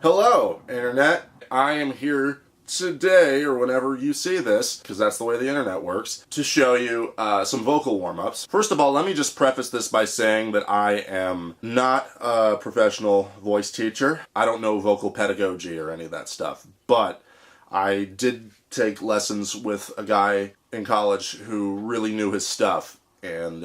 Hello, Internet. I am here today, or whenever you see this, because that's the way the Internet works, to show you some vocal warm-ups. First of all, let me just preface this by saying that I am not a professional voice teacher. I don't know vocal pedagogy or any of that stuff, but I did take lessons with a guy in college who really knew his stuff and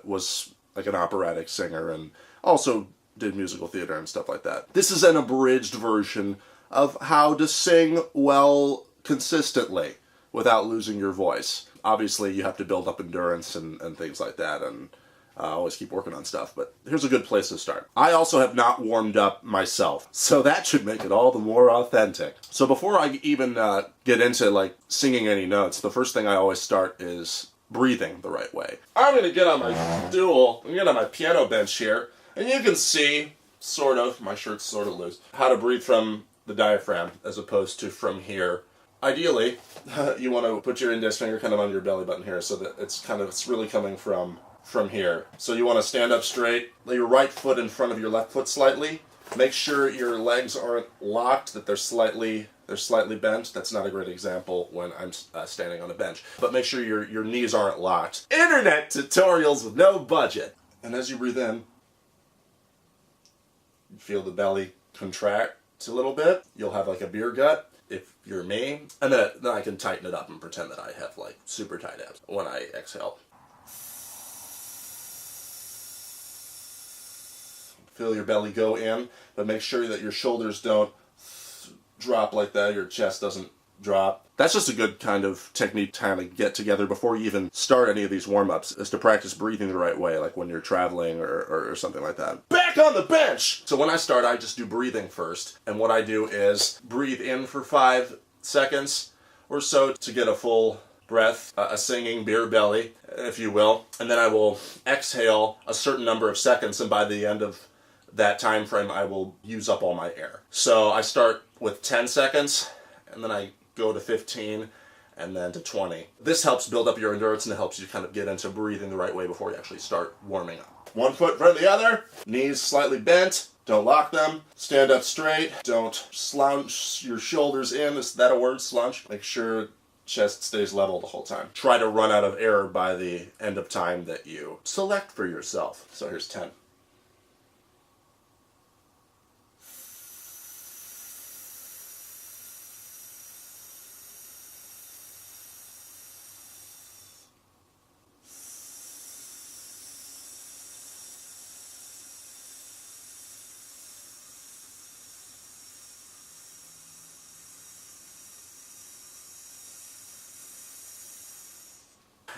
was like an operatic singer and also did musical theater and stuff like that. This is an abridged version of how to sing well consistently without losing your voice. Obviously, you have to build up endurance and things like that, and always keep working on stuff, but here's a good place to start. I also have not warmed up myself, so that should make it all the more authentic. So before I even get into like singing any notes, the first thing I always start is breathing the right way. I'm gonna get on my stool, I'm gonna get on my piano bench here, and you can see, sort of, my shirt's sort of loose, how to breathe from the diaphragm as opposed to from here. Ideally, you want to put your index finger kind of on your belly button here so that it's really coming from here. So you want to stand up straight, lay your right foot in front of your left foot slightly. Make sure your legs aren't locked, that they're slightly bent. That's not a great example when I'm standing on a bench. But make sure your knees aren't locked. Internet tutorials with no budget. And as you breathe in, feel the belly contract a little bit. You'll have like a beer gut if you're me. And then I can tighten it up and pretend that I have like super tight abs when I exhale. Feel your belly go in, but make sure that your shoulders don't drop like that, your chest doesn't drop. That's just a good kind of technique to kind of get together before you even start any of these warm-ups, is to practice breathing the right way, like when you're traveling or something like that. Back on the bench! So when I start, I just do breathing first, and what I do is breathe in for 5 seconds or so to get a full breath, a singing beer belly, if you will, and then I will exhale a certain number of seconds, and by the end of that time frame, I will use up all my air. So I start with 10 seconds, and then I go to 15, and then to 20. This helps build up your endurance, and it helps you kind of get into breathing the right way before you actually start warming up. One foot in front of the other, knees slightly bent, don't lock them, stand up straight, don't slouch your shoulders in, is that a word, slouch? Make sure chest stays level the whole time. Try to run out of air by the end of time that you select for yourself. So here's 10.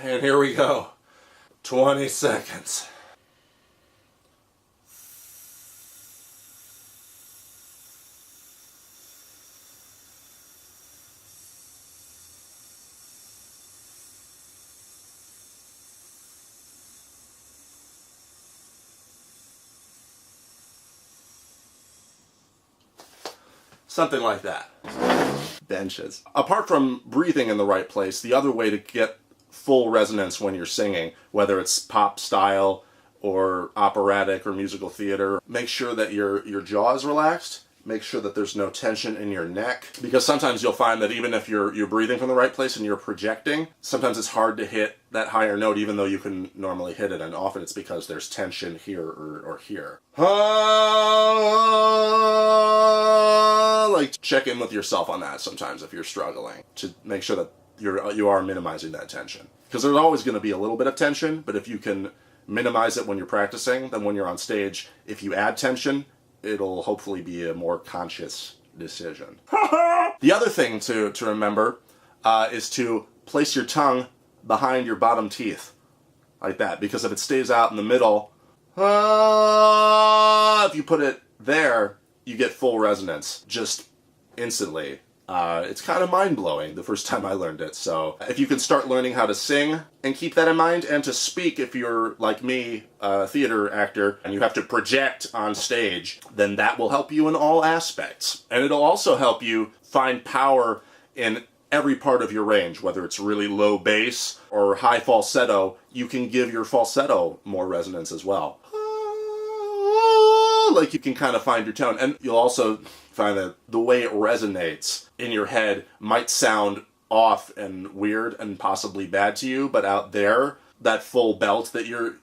And here we go. 20 seconds. Something like that. Benches. Apart from breathing in the right place, the other way to get full resonance when you're singing, whether it's pop style or operatic or musical theater, make sure that your jaw is relaxed. Make sure that there's no tension in your neck, because sometimes you'll find that even if you're breathing from the right place and you're projecting, sometimes it's hard to hit that higher note even though you can normally hit it, and often it's because there's tension here or here. Like, check in with yourself on that sometimes if you're struggling, to make sure that you are minimizing that tension. Because there's always going to be a little bit of tension, but if you can minimize it when you're practicing, then when you're on stage, if you add tension, it'll hopefully be a more conscious decision. The other thing to remember is to place your tongue behind your bottom teeth, like that, because if it stays out in the middle, if you put it there, you get full resonance just instantly. It's kind of mind-blowing the first time I learned it, so if you can start learning how to sing and keep that in mind, and to speak if you're, like me, a theater actor, and you have to project on stage, then that will help you in all aspects. And it'll also help you find power in every part of your range, whether it's really low bass or high falsetto. You can give your falsetto more resonance as well. Like, you can kind of find your tone, and you'll also find that the way it resonates in your head might sound off and weird and possibly bad to you, but out there, that full belt that you're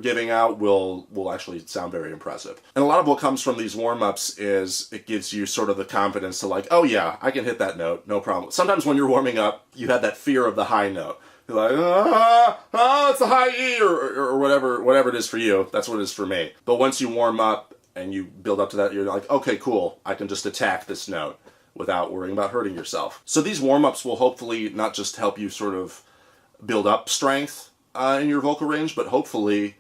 giving out will actually sound very impressive. And a lot of what comes from these warm-ups is it gives you sort of the confidence to like, oh yeah, I can hit that note, no problem. Sometimes when you're warming up, you have that fear of the high note. You're like, it's the high E or whatever it is for you. That's what it is for me. But once you warm up and you build up to that, you're like, okay, cool, I can just attack this note without worrying about hurting yourself. So these warm-ups will hopefully not just help you sort of build up strength in your vocal range, but hopefully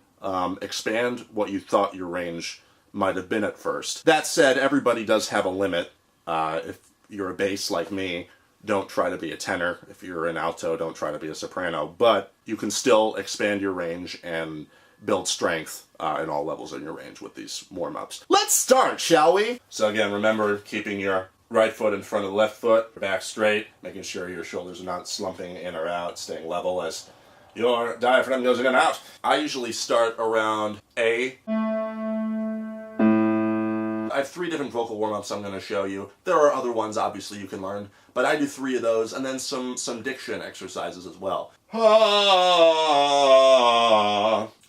expand what you thought your range might have been at first. That said, everybody does have a limit. If you're a bass like me, don't try to be a tenor. If you're an alto, don't try to be a soprano. But you can still expand your range and build strength in all levels in your range with these warm-ups. Let's start, shall we? So again, remember keeping your right foot in front of the left foot, back straight, making sure your shoulders are not slumping in or out, staying level as your diaphragm goes in and out. I usually start around A. I have 3 different vocal warm-ups I'm going to show you. There are other ones, obviously, you can learn, but I do 3 of those, and then some diction exercises as well.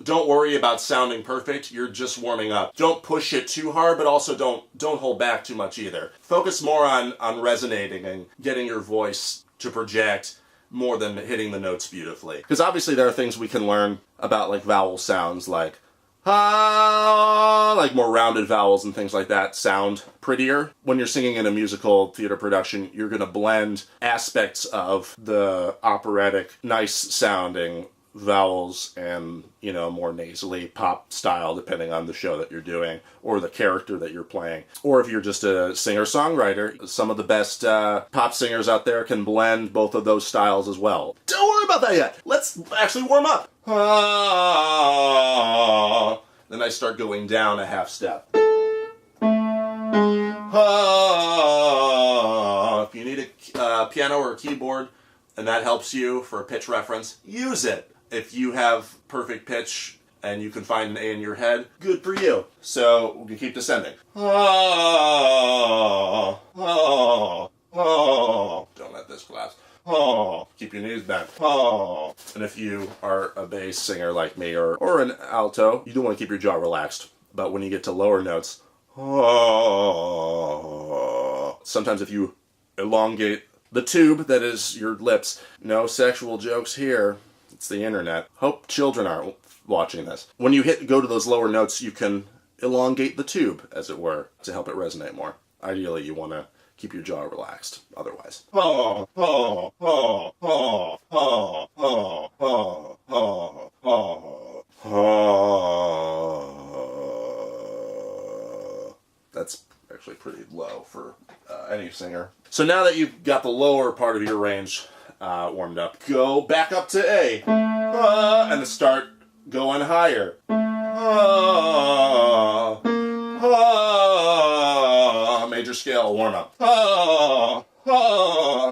Don't worry about sounding perfect, you're just warming up. Don't push it too hard, but also don't hold back too much either. Focus more on resonating and getting your voice to project more than hitting the notes beautifully. Because obviously there are things we can learn about like vowel sounds, like like more rounded vowels and things like that sound prettier. When you're singing in a musical theater production, you're going to blend aspects of the operatic, nice sounding vowels and, you know, more nasally pop style depending on the show that you're doing or the character that you're playing. Or if you're just a singer-songwriter, some of the best pop singers out there can blend both of those styles as well. Don't worry about that yet. Let's actually warm up. Then I start going down a half step. If you need a piano or a keyboard and that helps you for a pitch reference, use it. If you have perfect pitch and you can find an A in your head, good for you. So we keep descending. Don't let this collapse. Keep your knees bent. And if you are a bass singer like me or an alto, you do want to keep your jaw relaxed. But when you get to lower notes, sometimes if you elongate the tube that is your lips, no sexual jokes here. It's the internet. Hope children aren't watching this. When you go to those lower notes, you can elongate the tube, as it were, to help it resonate more. Ideally, you want to keep your jaw relaxed. Otherwise. That's actually pretty low for any singer. So now that you've got the lower part of your range warmed up, go back up to A and start going higher. Major scale warm up.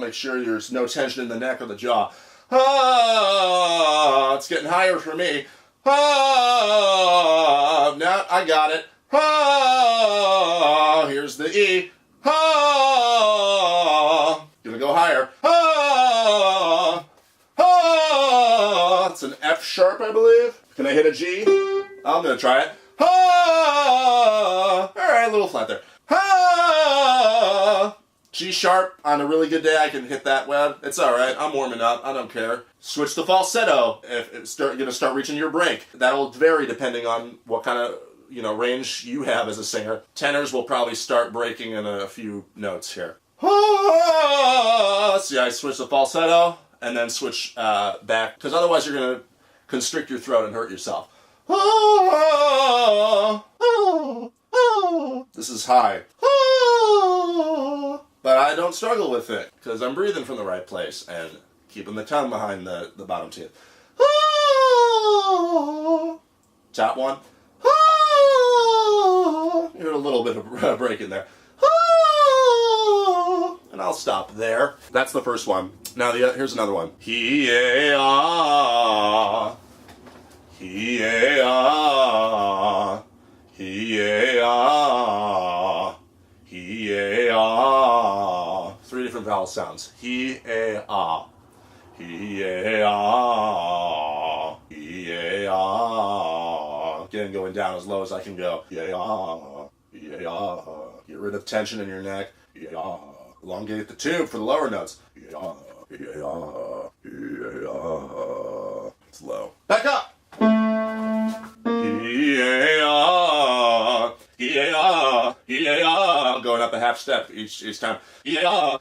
Make sure there's no tension in the neck or the jaw. It's getting higher for me. Now I got it. Here's the E. Gonna go higher. It's an F sharp, I believe. Can I hit a G? I'm gonna try it. Alright, a little flat there. G sharp, on a really good day I can hit that well. It's alright, I'm warming up, I don't care. Switch to falsetto if it's gonna start reaching your break. That'll vary depending on what kind of range you have as a singer. Tenors will probably start breaking in a few notes here. See, I switch to falsetto and then switch back, because otherwise you're going to constrict your throat and hurt yourself. This is high. But I don't struggle with it, because I'm breathing from the right place and keeping the tongue behind the bottom teeth. Top one. You heard a little bit of a break in there. And I'll stop there. That's the first one. Now here's another one. He-a-ah. He-a-ah. He-a-ah. He-a-ah. vowel sounds. He, a, ah. He, a, ah. He, a, ah. Again, going down as low as I can go. He, a, ah. He, a, ah. Get rid of tension in your neck. He, a, ah. Elongate the tube for the lower notes. He, a, ah. He, a, ah. He, a, ah. It's low. Back up. Yeah, going up a half step each time. Yeah.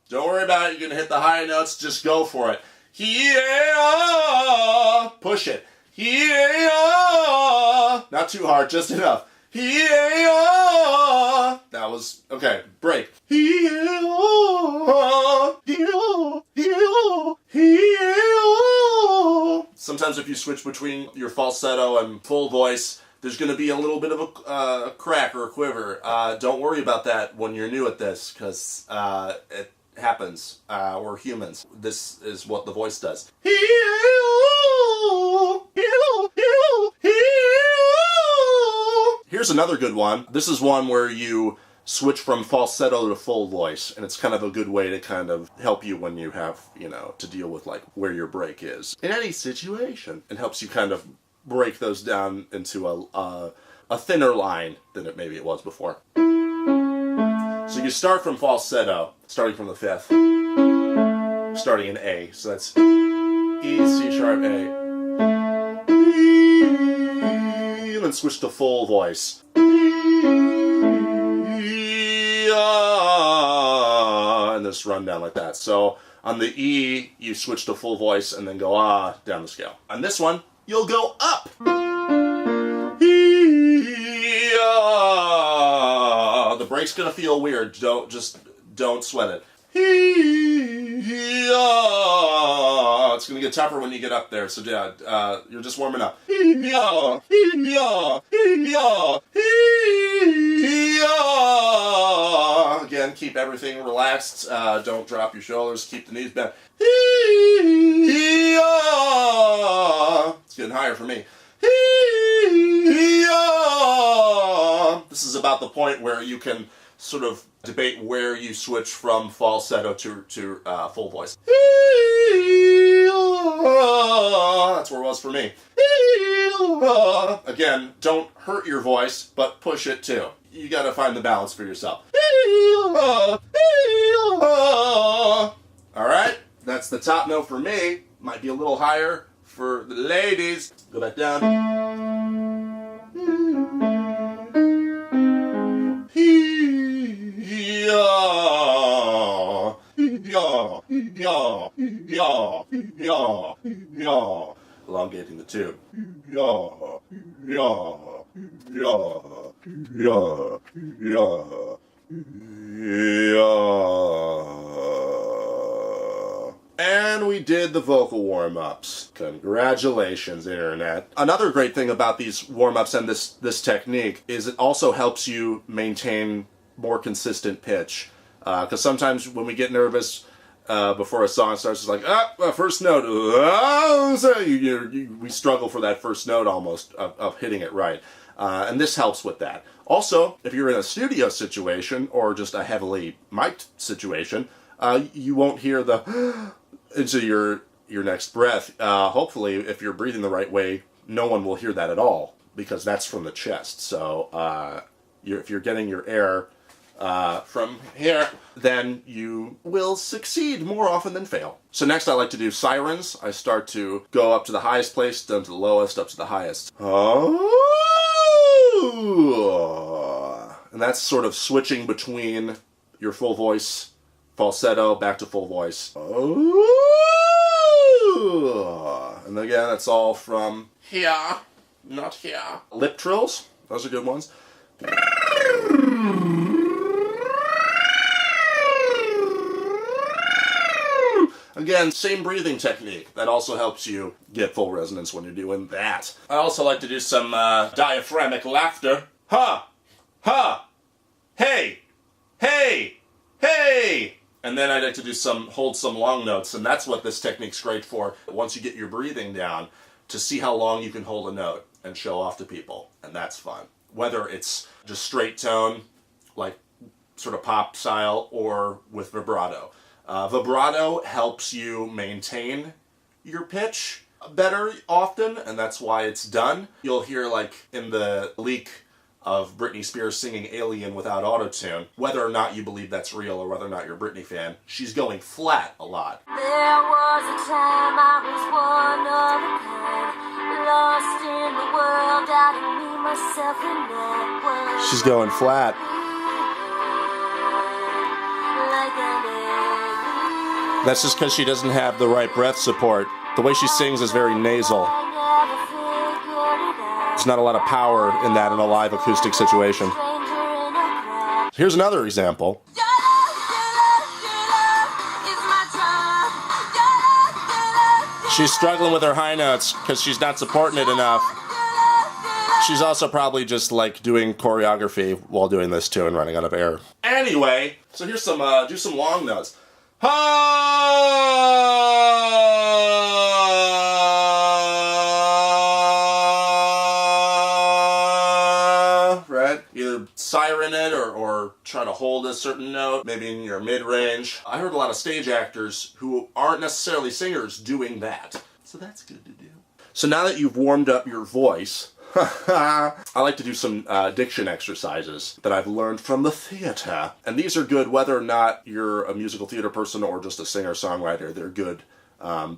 Don't worry about it. You're gonna hit the high notes. Just go for it. Yeah, push it. Yeah, not too hard, just enough. Yeah, that was okay. Break. Sometimes if you switch between your falsetto and full voice, there's going to be a little bit of a crack or a quiver. Don't worry about that when you're new at this, because it happens. We're humans. This is what the voice does. Here's another good one. This is one where you switch from falsetto to full voice, and it's kind of a good way to kind of help you when you have, to deal with like where your break is. In any situation, it helps you kind of break those down into a thinner line than maybe it was before. So you start from falsetto, starting from the fifth, starting in A. So that's E, C sharp, A. And then switch to full voice. And just run down like that. So on the E, you switch to full voice and then go ah down the scale. On this one, you'll go up. The break's gonna feel weird. Don't sweat it. It's gonna get tougher when you get up there. So yeah, you're just warming up. Again, keep everything relaxed. Don't drop your shoulders. Keep the knees bent. It's getting higher for me. This is about the point where you can sort of debate where you switch from falsetto to full voice. That's where it was for me. Again, don't hurt your voice, but push it too. You gotta find the balance for yourself. Alright, that's the top note for me. Might be a little higher for the ladies. Go back down. Elongating the tube. And we did the vocal warm-ups. Congratulations, Internet. Another great thing about these warm-ups and this technique is it also helps you maintain more consistent pitch. Because sometimes when we get nervous before a song starts, it's like, first note. We struggle for that first note almost of hitting it right. And this helps with that. Also, if you're in a studio situation or just a heavily mic'd situation, you won't hear the into your next breath. Hopefully, if you're breathing the right way, no one will hear that at all, because that's from the chest. So if you're getting your air from here, then you will succeed more often than fail. So next I like to do sirens. I start to go up to the highest place, down to the lowest, up to the highest. And that's sort of switching between your full voice, falsetto, back to full voice. And again, that's all from here, not here. Lip trills, those are good ones. Again, same breathing technique. That also helps you get full resonance when you're doing that. I also like to do some diaphragmatic laughter. Ha! Ha! Hey! Hey! Hey! And then I like to hold some long notes, and that's what this technique's great for. Once you get your breathing down, to see how long you can hold a note and show off to people, and that's fun. Whether it's just straight tone, like sort of pop style, or with vibrato. Vibrato helps you maintain your pitch better often, and that's why it's done. You'll hear, like, in the leak of Britney Spears singing Alien without autotune, whether or not you believe that's real or whether or not you're a Britney fan, she's going flat a lot. There was a time I was one of a kind, lost in the world, doubting me, myself, and that world. She's going flat. That's just because she doesn't have the right breath support. The way she sings is very nasal. There's not a lot of power in that in a live acoustic situation. Here's another example. She's struggling with her high notes because she's not supporting it enough. She's also probably just like doing choreography while doing this too and running out of air. Anyway, so here's some, do some long notes. Right? Either siren it or try to hold a certain note, maybe in your mid-range. I heard a lot of stage actors who aren't necessarily singers doing that. So that's good to do. So now that you've warmed up your voice, I like to do some diction exercises that I've learned from the theater. And these are good whether or not you're a musical theater person or just a singer-songwriter. They're good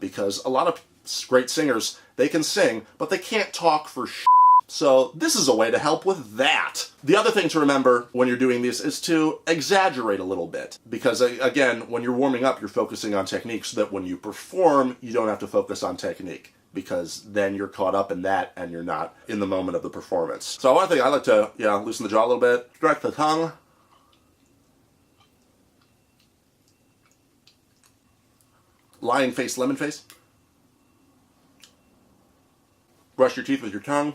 because a lot of great singers, they can sing, but they can't talk for shit. So this is a way to help with that. The other thing to remember when you're doing these is to exaggerate a little bit. Because again, when you're warming up, you're focusing on technique so that when you perform, you don't have to focus on technique. Because then you're caught up in that and you're not in the moment of the performance. So one thing I like to, loosen the jaw a little bit, stretch the tongue. Lion face, lemon face. Brush your teeth with your tongue.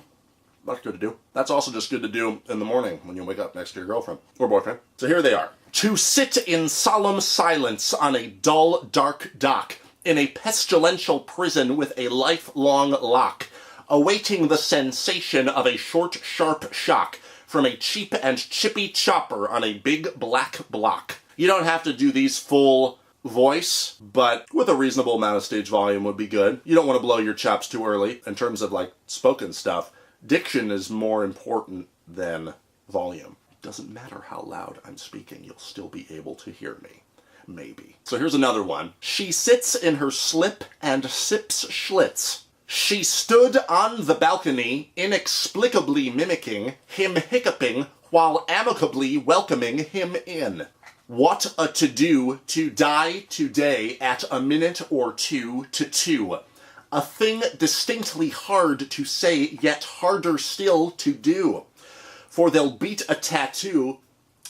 That's good to do. That's also just good to do in the morning when you wake up next to your girlfriend or boyfriend. So here they are. To sit in solemn silence on a dull, dark dock, in a pestilential prison with a lifelong lock, awaiting the sensation of a short, sharp shock from a cheap and chippy chopper on a big black block. You don't have to do these full voice, but with a reasonable amount of stage volume would be good. You don't want to blow your chops too early in terms of like spoken stuff. Diction is more important than volume. It doesn't matter how loud I'm speaking, you'll still be able to hear me. Maybe. So here's another one. She sits in her slip and sips Schlitz. She stood on the balcony, inexplicably mimicking him hiccuping while amicably welcoming him in. What a to-do to die today at a minute or two to two. A thing distinctly hard to say, yet harder still to do. For they'll beat a tattoo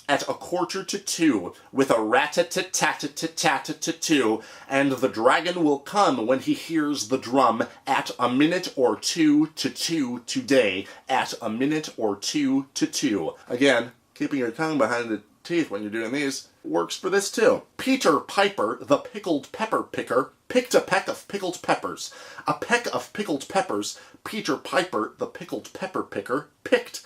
at 1:45 with a rat-a-tat-tat-tat-tat-tat-tat-tat, and the dragon will come when he hears the drum at a minute or two to two today at a minute or two to two. Again, keeping your tongue behind the teeth when you're doing these works for this too. Peter Piper, the pickled pepper picker, picked a peck of pickled peppers. A peck of pickled peppers, Peter Piper, the pickled pepper picker, picked.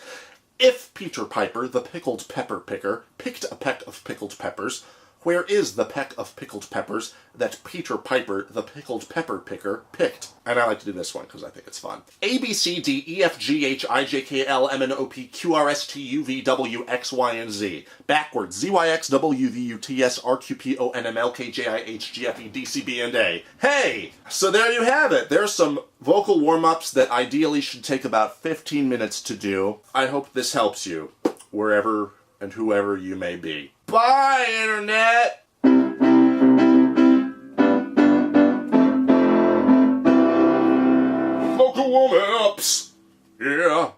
If Peter Piper, the pickled pepper picker, picked a peck of pickled peppers, where is the peck of pickled peppers that Peter Piper, the pickled pepper picker, picked? And I like to do this one because I think it's fun. A, B, C, D, E, F, G, H, I, J, K, L, M, N, O, P, Q, R, S, T, U, V, W, X, Y, and Z. Backwards, Z, Y, X, W, V, U, T, S, R, Q, P, O, N, M, L, K, J, I, H, G, F, E, D, C, B, and A. Hey! So there you have it. There's some vocal warm-ups that ideally should take about 15 minutes to do. I hope this helps you, wherever and whoever you may be. Bye, Internet! Vocal warm-ups! Yeah!